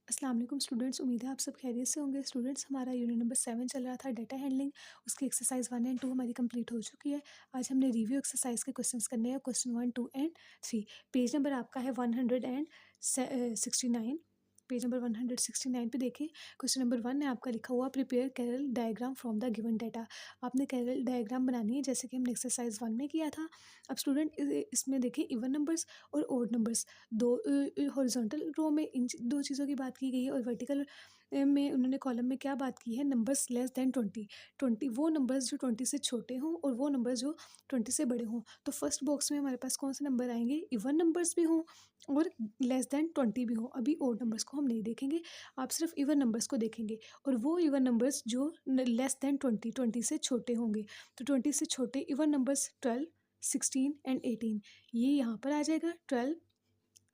अस्सलाम वालेकुम स्टूडेंट्स, उम्मीद है आप सब खैरियत से होंगे। स्टूडेंट्स, हमारा यूनिट नंबर 7 चल रहा था, डाटा हैंडलिंग। उसकी एक्सरसाइज 1 एंड 2 हमारी कंप्लीट हो चुकी है। आज हमने रिव्यू एक्सरसाइज के क्वेश्चंस करने हैं, क्वेश्चन 1, 2 एंड 3। पेज नंबर आपका है 169। पेज नंबर 169 पे देखिए, क्वेश्चन नंबर 1 है आपका लिखा हुआ prepare Carroll diagram from the given data. आपने कैरल डायग्राम बनानी है जैसे कि हमने एक्सरसाइज 1 में किया था। अब स्टूडेंट इसमें देखिए इवन नंबर्स और ओड नंबर्स दो हॉरिजॉन्टल रो में इन दो चीज़ों की बात की गई है, और वर्टिकल में उन्होंने कॉलम में क्या बात की है, नंबर्स लेस देन 20। वो नंबर्स जो 20 से छोटे हों और वो नंबर्स जो 20 से बड़े हों। तो फर्स्ट बॉक्स में हमारे पास कौन से नंबर आएंगे, इवन नंबर्स भी हों और लेस देन 20 भी हों। अभी ओड नंबर्स को हम नहीं देखेंगे, आप सिर्फ इवन नंबर्स को देखेंगे, और वो इवन नंबर्स जो लेस देन 20 से छोटे होंगे। तो 20 से छोटे इवन नंबर्स 12, 16 एंड 18, ये यहाँ पर आ जाएगा। 12,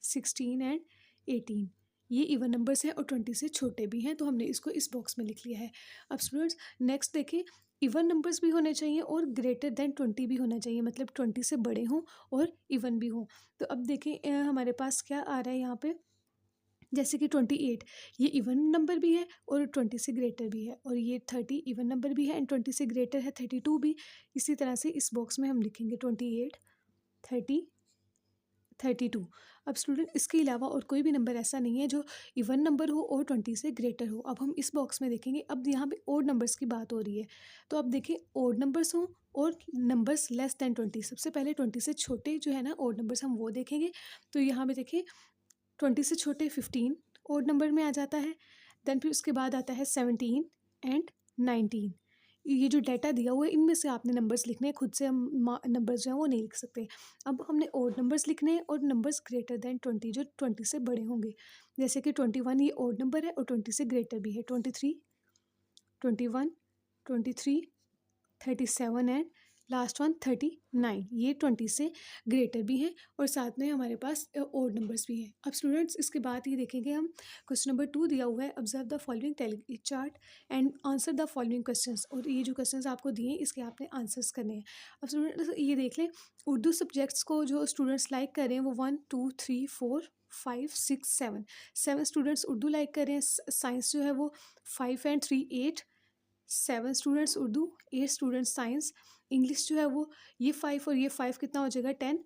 16 एंड 18 ये इवन नंबर्स हैं और 20 से छोटे भी हैं, तो हमने इसको इस बॉक्स में लिख लिया है। अब स्टूडेंट्स नेक्स्ट देखिए, इवन नंबर्स भी होने चाहिए और ग्रेटर देन 20 भी होना चाहिए, मतलब 20 से बड़े हों और इवन भी हों। तो अब देखिए हमारे पास क्या आ रहा है यहाँ पे, जैसे कि 28 ये इवन नंबर भी है और 20 से ग्रेटर भी है, और ये 30 इवन नंबर भी है एंड 20 से ग्रेटर है, 32 भी। इसी तरह से इस बॉक्स में हम लिखेंगे 28, 30, 32। अब स्टूडेंट इसके अलावा और कोई भी नंबर ऐसा नहीं है जो इवन नंबर हो और 20 से ग्रेटर हो। अब हम इस बॉक्स में देखेंगे, अब यहाँ पे ओड नंबर्स की बात हो रही है, तो अब देखिए ओड नंबर्स हों और नंबर्स लेस देन 20। सबसे पहले 20 से छोटे जो है ना ओड नंबर्स, हम वो देखेंगे। तो यहाँ पे देखिए 20 से छोटे 15 ओड नंबर में आ जाता है। देन फिर उसके बाद आता है 17 एंड 19। ये जो डाटा दिया हुआ है इनमें से आपने नंबर्स लिखने हैं, खुद से हम नंबर्स जो हैं वो नहीं लिख सकते। अब हमने ओड नंबर्स लिखने हैं और नंबर्स ग्रेटर देन 20 जो 20 से बड़े होंगे, जैसे कि 21 ये ओड नंबर है और 20 से ग्रेटर भी है। 23, 21, 23, 37 एंड लास्ट वन 39, ये 20 से ग्रेटर भी हैं और साथ में हमारे पास ओड नंबर्स भी हैं। अब स्टूडेंट्स इसके बाद ये देखेंगे हम, क्वेश्चन नंबर 2 दिया हुआ है, observe the following tally chart and answer the following questions. और ये जो क्वेश्चंस आपको दिए हैं इसके आपने आंसर्स करने हैं। अब स्टूडेंट्स ये देख लें, उर्दू सब्जेक्ट्स को जो स्टूडेंट्स लाइक कर रहे हैं वो 1, 2, 3, 4, 5, 6, 7 स्टूडेंट्स उर्दू लाइक कर रहे हैं। साइंस जो है वो 5 and 3, 8, 7 students Urdu, 8 students science. English जो है वो ये 5 और ये 5 कितना हो जाएगा 10।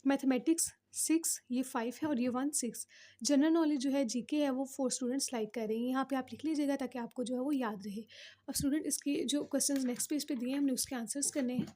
मैथमेटिक्स 6, ये 5 है और ये 1 6। जनरल नॉलेज जो है जीके है वो 4 स्टूडेंट्स लाइक कर रहे हैं। यहाँ पे आप लिख लीजिएगा ताकि आपको जो है वो याद रहे। अब स्टूडेंट इसके जो क्वेश्चंस नेक्स्ट पेज पे दिए हैं हमने उसके आंसर्स करने हैं।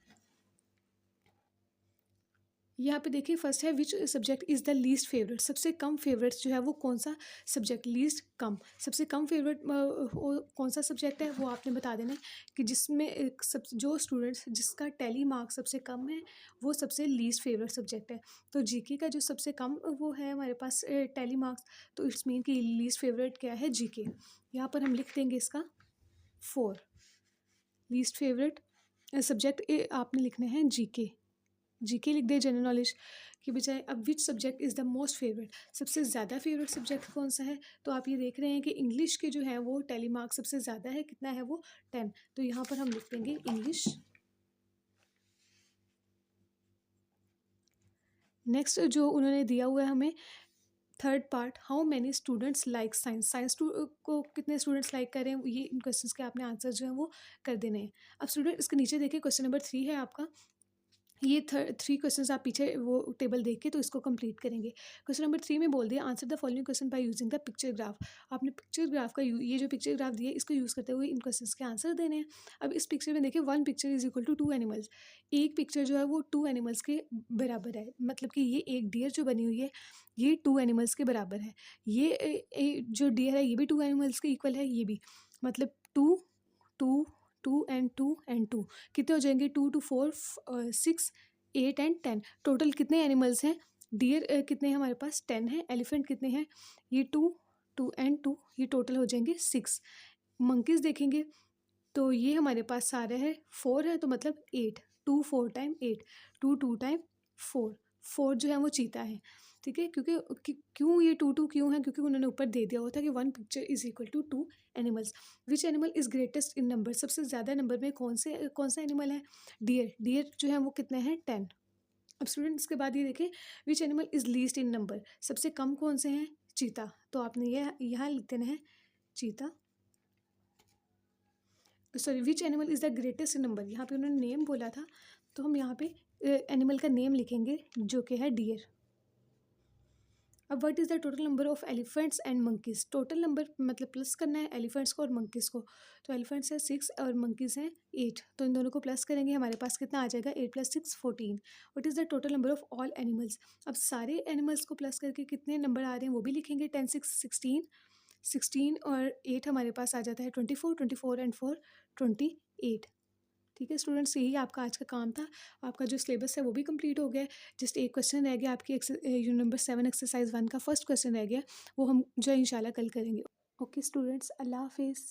यहाँ पे देखिए फर्स्ट है which subject is the least favourite. सबसे कम फेवरेट जो है वो कौन सा सब्जेक्ट, लीस्ट कम, सबसे कम फेवरेट कौन सा सब्जेक्ट है वो आपने बता देना है कि जिसमें जो स्टूडेंट्स जिसका टैली मार्क सबसे कम है वो सबसे लीस्ट फेवरेट सब्जेक्ट है। तो जीके का जो सबसे कम वो है हमारे पास टैली मार्क्स, तो इट्स मीन कि लीस्ट फेवरेट क्या है, जीके। यहाँ पर हम लिख देंगे इसका 4। लीस्ट फेवरेट सब्जेक्ट आपने लिखने हैं जीके। जीके लिख दे, जनरल नॉलेज की बजाय। अब which subject is the most favourite, सबसे ज़्यादा फेवरेट सब्जेक्ट कौन सा है, तो आप ये देख रहे हैं कि इंग्लिश के जो है वो टैली मार्क सबसे ज़्यादा है, कितना है वो 10। तो यहाँ पर हम लिख देंगे इंग्लिश। नेक्स्ट जो उन्होंने दिया हुआ है हमें third part, how many students like science. Science को कितने स्टूडेंट्स लाइक कर रहे हैं, ये इन क्वेश्चंस के आपने आंसर जो है वो कर देने हैं। अब स्टूडेंट इसके नीचे देखिए क्वेश्चन नंबर 3 है आपका। ये 3 क्वेश्चंस आप पीछे वो टेबल देख के तो इसको कंप्लीट करेंगे। क्वेश्चन नंबर 3 में बोल दिया answer the following question by using the picture graph. आपने पिक्चर ग्राफ का ये जो पिक्चर ग्राफ दिया है इसको यूज़ करते हुए इन क्वेश्चंस के आंसर देने हैं। अब इस पिक्चर में देखिए 1 picture is equal to 2 animals. एक पिक्चर जो है वो 2 एनिमल्स के बराबर है, मतलब कि ये एक डियर जो बनी हुई है ये 2 एनिमल्स के बराबर है। ये जो डियर है ये भी 2 एनिमल्स के इक्वल है, ये भी, मतलब 2, 2, 2 एंड 2 एंड 2 कितने हो जाएंगे, 2 2 4 6 8 एंड 10। टोटल कितने एनिमल्स हैं, डियर कितने हैं हमारे पास 10 है, एलिफेंट कितने हैं, ये 2, 2 एंड 2, ये टोटल हो जाएंगे 6। मंकीज़ देखेंगे तो ये हमारे पास सारे हैं 4 है, तो मतलब 8, 2 4 टाइम 8, 2 2 टाइम 4, 4 जो है वो चीता है। ठीक है, क्योंकि क्यों ये 2 2 क्यों है, क्योंकि उन्होंने ऊपर दे दिया होता है कि 1 picture is equal to 2 animals. Which animal is greatest in number, सबसे ज़्यादा नंबर में कौन सा एनिमल है, डियर। डियर जो है वो कितने हैं 10। अब स्टूडेंट इसके बाद ये देखें which animal is least in number, सबसे कम कौन से हैं चीता। तो आपने ये यहाँ लिख देना है चीता। Sorry, which animal is the greatest in number, यहाँ पे उन्होंने नेम बोला था, तो हम यहाँ पे एनिमल का नेम लिखेंगे जो कि है डियर। अब what is the total number of elephants and monkeys, total number मतलब प्लस करना है एलिफेंट्स को और मंकीज़ को। तो एलिफेंट्स है 6 और मंकीज़ हैं 8, तो इन दोनों को प्लस करेंगे, हमारे पास कितना आ जाएगा 8 + 6 14। What is the total number of all animals, अब सारे एनिमल्स को प्लस करके कितने नंबर आ रहे हैं वो भी लिखेंगे। 10 6 16, 16 और 8 हमारे पास आ जाता है 24, 24 एंड 4 28। ठीक है स्टूडेंट्स, यही आपका आज का काम था। आपका जो सिलेबस है वो भी कंप्लीट हो गया है। जस्ट एक क्वेश्चन रह गया आपकी नंबर 7 एक्सरसाइज 1 का फर्स्ट क्वेश्चन रह गया, वो हम जो है इंशाल्लाह कल करेंगे। ओके स्टूडेंट्स, अल्लाह हाफिज़।